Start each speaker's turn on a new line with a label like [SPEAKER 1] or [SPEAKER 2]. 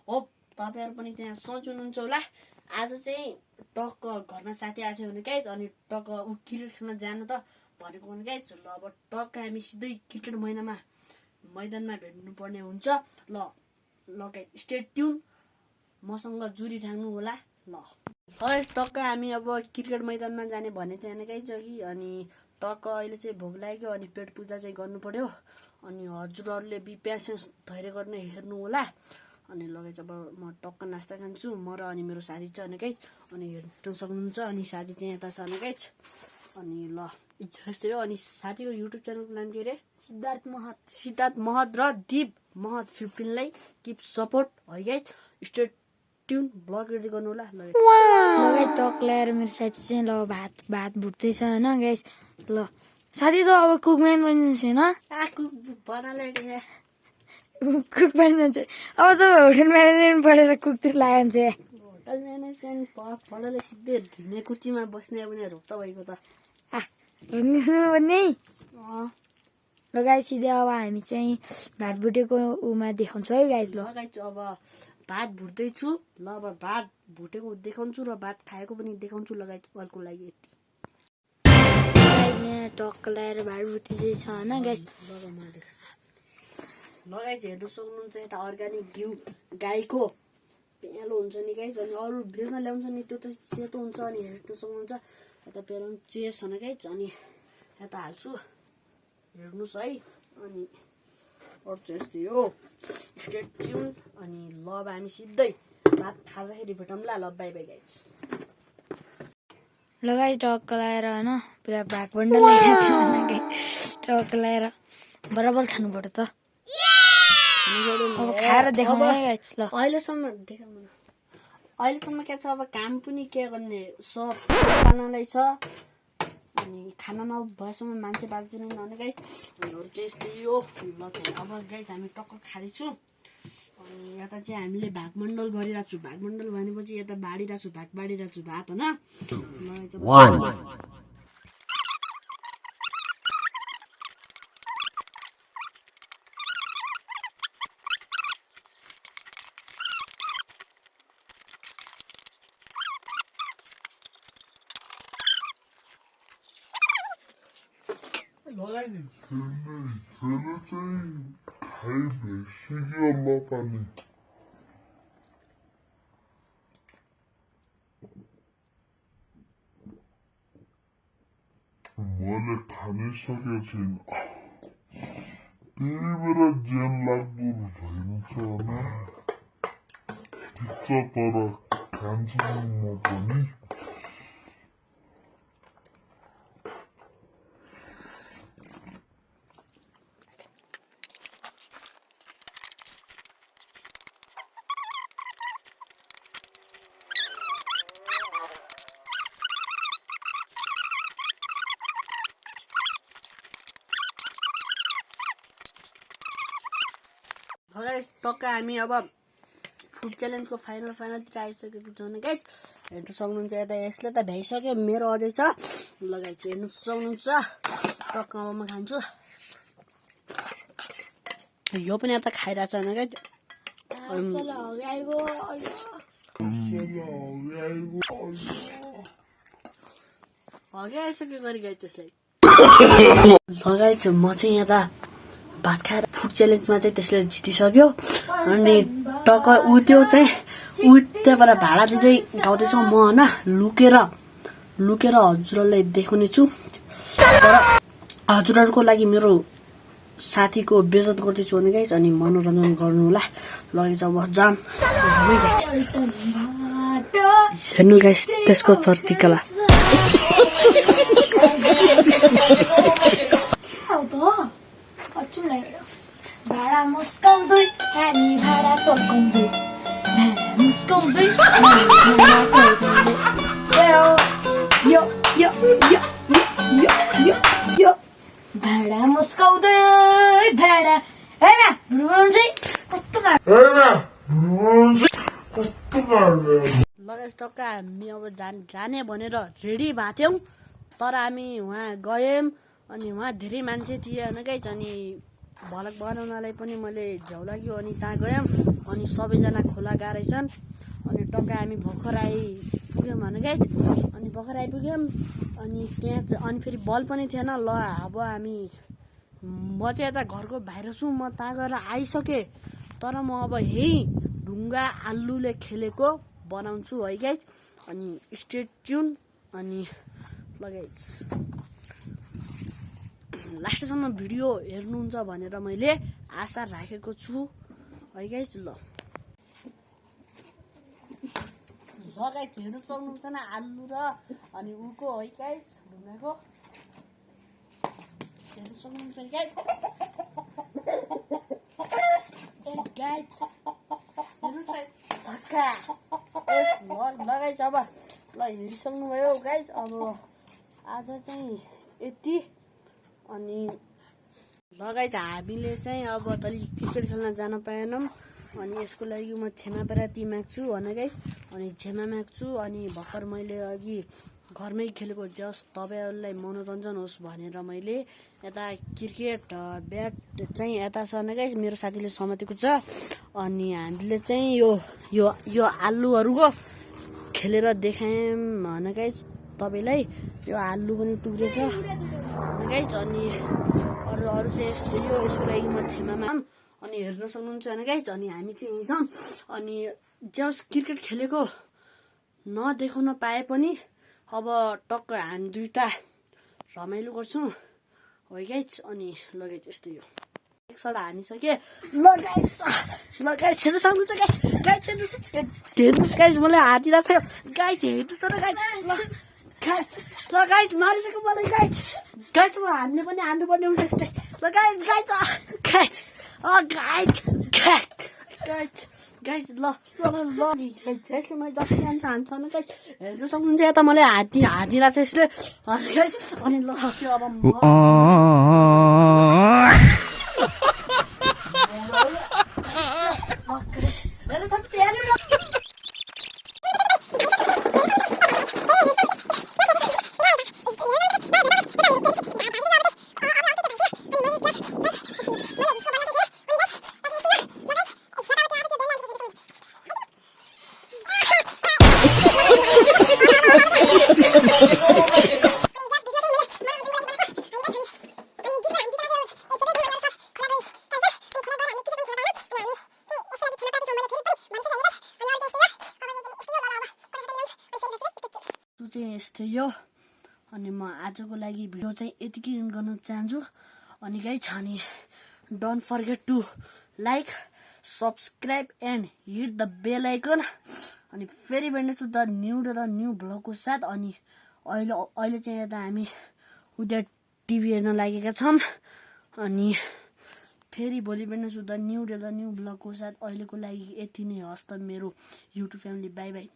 [SPEAKER 1] हो तपाईहरु पनि त्यहाँ सोच हुनुहुन्छ होला आज चाहिँ टक्क घरमा साथी आएको थियो भने गाइज अनि टक्क उ क्रिकेट खेल्न जानु त भनेको भने गाइज ल अब टक्क हामी सिधै क्रिकेट मैदानमा भेट्नु पर्ने हुन्छ ल गाइज स्टे ट्युन मसँग जुरी राख्नु होला ल गाइज टक्क हामी अब क्रिकेट मैदानमा जाने भने चाहिँ गाइज अघि अनि टक्क अहिले चाहिँ भोक लाग्यो अनि पेट पूजा चाहिँ गर्नु पर्यो अनि हजुरहरूले बी पेसेन्स धैर्य गर्ने हेर्नु होला अनि लगाइछ अब म टक्क नास्ता खान्छु म र अनि मेरो साथी छ अनि गाइज अनि हेर्नु सक्नुहुन्छ अनि साथी चाहिँ यता छ अनि गाइज अनि ल जस्तै हो अनि साथीको युट्युब च्यानलको नाम के अरे सिद्धार्थ महत र दीप महत 15 लाई किप सपोर्ट है guys stay tune blog ready गर्नु होला ल
[SPEAKER 2] गाइज टक ल्याएर मेरो साथी चाहिँ ल भात भुट्दैछ हैन गाइज ल साथी त अब कुकम्यान बनिन्छ हैन कुक बनिन्छ अब त होटल म्यानेजमेन्ट पढेर कुकतिर लाग्छ
[SPEAKER 1] होटल म्यानेजमेन्ट पढेर सिधै धिने कुर्सीमा बस्ने पनि रोक्त भएको त
[SPEAKER 2] भन्ने ल गाइज सिधै अब हामी चाहिँ भात भुटेको उमा देखाउँछु है गाइज ल
[SPEAKER 1] गाइज अब भात भुट्दैछु ल अब भात भुटेको देखाउँछु र भात खाएको पनि देखाउँछु लगाइ अर्को लागि यति
[SPEAKER 2] यहाँ टक्क ल्याएर भात भुट्दै छ हैन गाइज
[SPEAKER 1] लगाइ हेर्नु सक्नुहुन्छ यता अर्ग्यानिक घिउ गाईको पेलो हुन्छ नि गाइज अनि अरू बेच्न ल्याउँछ नि त्यो त सेतो हुन्छ अनि हेर्नु सक्नुहुन्छ यता पेलो चेस होइन गाइज अनि यता हाल्छु हेर्नुहोस् है अनि अरू चाहिँ यस्तै हो स्टे ट्युन अनि ल अब हामी सिधै भात खाँदाखेरि भेटौँला ल बाई बाई गाइज
[SPEAKER 2] ल गाइज टक्क ल्याएर होइन पुरा भाग बन्डल लगाएको छ टक्क ल्याएर बराबर खानु पर्यो त अब खाएर देखाउनु है गाइज ल
[SPEAKER 1] अहिलेसम्म के छ अब काम पनि के गर्ने सब खानालाई छ अनि खाना नभएसम्म मान्छे बाँच्दैन भने गाइज अनि अरू चाहिँ यस्तै हो ल अब गाइज हामी टक्क खाँदैछु अनि यता चाहिँ हामीले भागमण्डल गरिरहेको छु भागमण्डल भनेपछि यता बाँडिरहेको छु भात बाँडिरहेको छु भात होइन
[SPEAKER 3] मैले खानिसकेको छैन त्यही बेला ज्यान लाग्दो भइन्छ भने ठिक छ तर खान्छु म पनि
[SPEAKER 1] टक्क हामी अब फुड च्यालेन्जको फाइनलतिर आइसकेको छौँ गाइज हेर्नु सक्नुहुन्छ यता यसले त भ्याइसक्यो मेरो अझै छ लगाइ चाहिँ हेर्नु सक्नुहुन्छ टक्क अब म खान्छु यो पनि यता खाइरहेको छ होइन गाइज हगाइसक्यो गरी गाइज त्यसलाई लगाइ म चाहिँ यता भात खाएर फुड च्यालेन्जमा चाहिँ त्यसले जितिसक्यो अनि टक्क त्यो चाहिँ त्यहाँबाट भाडा दिँदै गाउँदैछ म होइन लुकेर हजुरहरूलाई देखाउने छु तर हजुरहरूको लागि मेरो साथीको बेइज्जत गर्दैछु भने गाइज अनि मनोरञ्जन गर्नु होला लगेछ अब जाम हेर्नु गाइज त्यसको चर्तिकला
[SPEAKER 2] भाडा मुस्काउँदै हामी भाडा पकाउँदै भाडा मुस्काउँदै यो भाडा मुस्काउँदै भाडा
[SPEAKER 1] लगायत टक्क हामी अब जाने भनेर रेडी भएको थियौँ तर हामी वहाँ गयौँ अनि वहाँ धेरै मान्छे थिए होइन गाइज अनि भलक बनाउनलाई पनि मैले झ्याउ लाग्यो अनि त्यहाँ गयौँ अनि सबैजना खोला गाएछन् अनि टक्क हामी भर्खर आइपुग्यौँ भने गाइज अनि भर्खर आइपुग्यौँ अनि त्यहाँ अनि फेरि बल पनि थिएन ल अब म चाहिँ यता घरको बाहिर छु म त्यहाँ गएर आइसकेँ तर म अब यही ढुङ्गा आलुले खेलेको बनाउँछु है गाइज अनि स्टे ट्युन अनि ल गाइज लास्टसम्म भिडियो हेर्नुहुन्छ भनेर मैले आशा राखेको छु है गाइज ल गाइज हेर्नु सक्नुहुन्छ न आलु र अनि उको है गाइज ढुङ्गाको हेर्नु सक्नुहुन्छ नि गाइज गाइज हेर्नुहोस् झक्का ल गाइज अब ल हेरिसक्नुभयो गाइज अब आज चाहिँ यति अनि ल गाइज हामीले चाहिँ अब तलि क्रिकेट खेल्न जान पाएनौँ अनि यसको लागि म क्षमा प्रार्थी माग्छु भने गाइज अनि क्षमा माग्छु अनि भर्खर मैले अघि घरमै खेलेको जस तपाईँहरूलाई मनोरञ्जन होस् भनेर मैले यता क्रिकेट ब्याट चाहिँ यता छ न गाइज मेरो साथीले समातेको छ अनि हामीले चाहिँ यो आलुहरूको खेलेर देखायौँ भने गाइज तपाईँलाई यो आलु पनि टुक्रेछ गाइज अनि अरू चाहिँ यस्तो यसको लागि म क्षमा माग्छु अनि हेर्न सक्नुहुन्छ भने गाइज अनि हामी चाहिँ यहीँ छौँ अनि जस क्रिकेट खेलेको नदेखाउन पाए पनि अब टक्क हामी दुईटा रमाइलो गर्छौँ है गाइज अनि लगाइज यस्तो यो एक सडा हानिसके लगाइज हेर्नु सक्नुहुन्छ गाइज हेर्नुहोस् गाइज मलाई हातिरहेको छ गाइज हेर्नुहोस् न गाइज ल गाइज मारिसक्यो मलाई गाइज म हामीले पनि हान्नुपर्ने हुन्छ यस्तै ल गाइज ल यसले मैले जति जान्छ हान्छ न गाइज हेर्नु सक्नुहुन्छ यता मलाई हातिरहेको छ यसले अनि ल त्यो अब चाहिँ यस्तै हो अनि म आजको लागि भिडियो चाहिँ यतिकै गर्न चाहन्छु अनि गाइज अनि don't forget to like subscribe and hit the bell icon अनि फेरि भेट्नेछु द न्यू भ्लगको साथ अनि अहिले चाहिँ यता हामी उद्या टिभी हेर्न लागेका छौँ अनि फेरि भोलि भेट्नेछु द न्यू भ्लगको साथ अहिलेको लागि यति नै हस् त मेरो युट्युब फ्यामिली बाई बाई